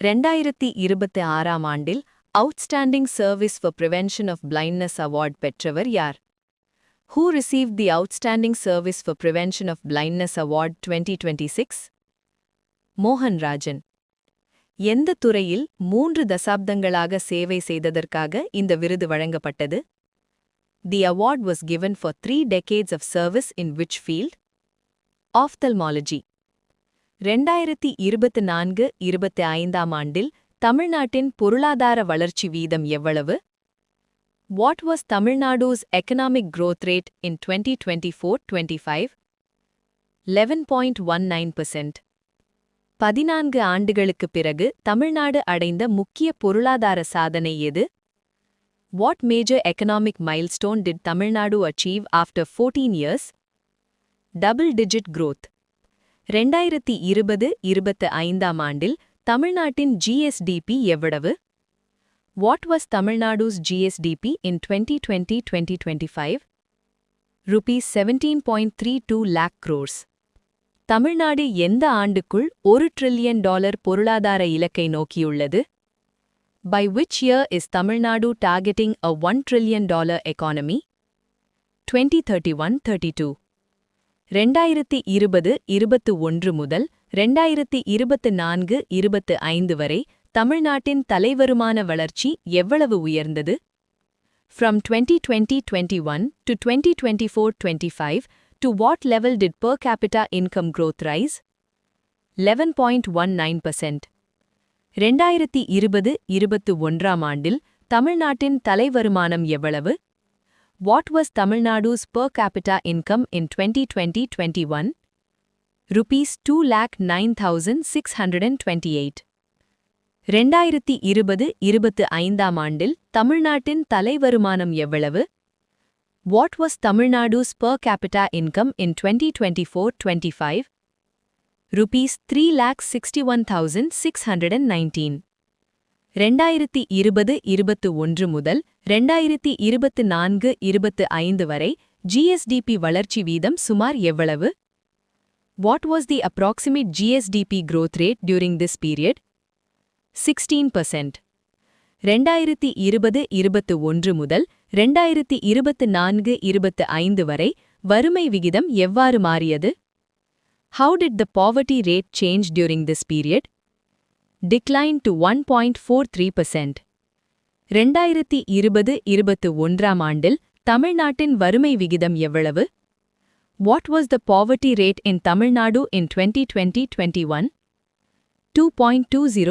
2026ஆம் ஆண்டில் outstanding service for prevention of blindness award பெற்றவர் யார்? Who received the Outstanding Service for Prevention of Blindness Award 2026? மோகன் ராஜன். எந்த துறையில் 3 தசாப்தங்களாக சேவை செய்ததற்காக இந்த விருது வழங்கப்பட்டது? The award was given for 3 decades of service in which field? Ophthalmology. 2024-25ஆம் ஆண்டில் தமிழ்நாட்டின் பொருளாதார வளர்ச்சி வீதம் எவ்வளவு? What was Tamil Nadu's economic growth rate in 2024-25? 11.19%. 14 ஆண்டுகளுக்குப் பிறகு தமிழ்நாடு அடைந்த முக்கிய பொருளாதார சாதனை எது? What major economic milestone did Tamil Nadu achieve after 14 years? Double-digit growth. 2020-25ஆம் ஆண்டில் தமிழ்நாட்டின் GSDP எவ்வளவு? What was Tamil Nadu's GSDP in 2020-2025? Rupees 17.32 lakh crores. Tamil Nadu எந்த ஆண்டுக்குள் $1 trillion பொருளாதார இலக்கை நோக்கியுள்ளது? By which year is Tamil Nadu targeting a $1 trillion economy? 2031-32. 2020-21 முதல் 2024-25 வரை தமிழ்நாட்டின் தலைவருமான வளர்ச்சி எவ்வளவு உயர்ந்தது? From 2020-21 to 2024-25, to what level did per capita income growth rise? 11.19%. 2020-21ஆம் ஆண்டில் தமிழ்நாட்டின் தலைவருமானம் எவ்வளவு? What was Tamil Nadu's per capita income in 2020-21? Rupees 2,09,628. 2020-25ஆம் ஆண்டில் தமிழ்நாட்டின் தலைவருமானம் எவ்வளவு? What was Tamil Nadu's per capita income in 2024-25? Rupees 3,61,619. 2020-21 முதல் 2024-25 வரை GSDP வளர்ச்சி வீதம் சுமார் எவ்வளவு? What was the approximate GSDP growth rate during this period? 16%. 2020-21 முதல் 2024-25 வரை வறுமை விகிதம் எவ்வாறு மாறியது? How did the poverty rate change during this period? Declined to 1.43%. 2020-21ஆம் ஆண்டில் தமிழ்நாட்டின் வறுமை விகிதம் எவ்வளவு? What was the poverty rate in Tamil Nadu in 2020-21? 2.20%.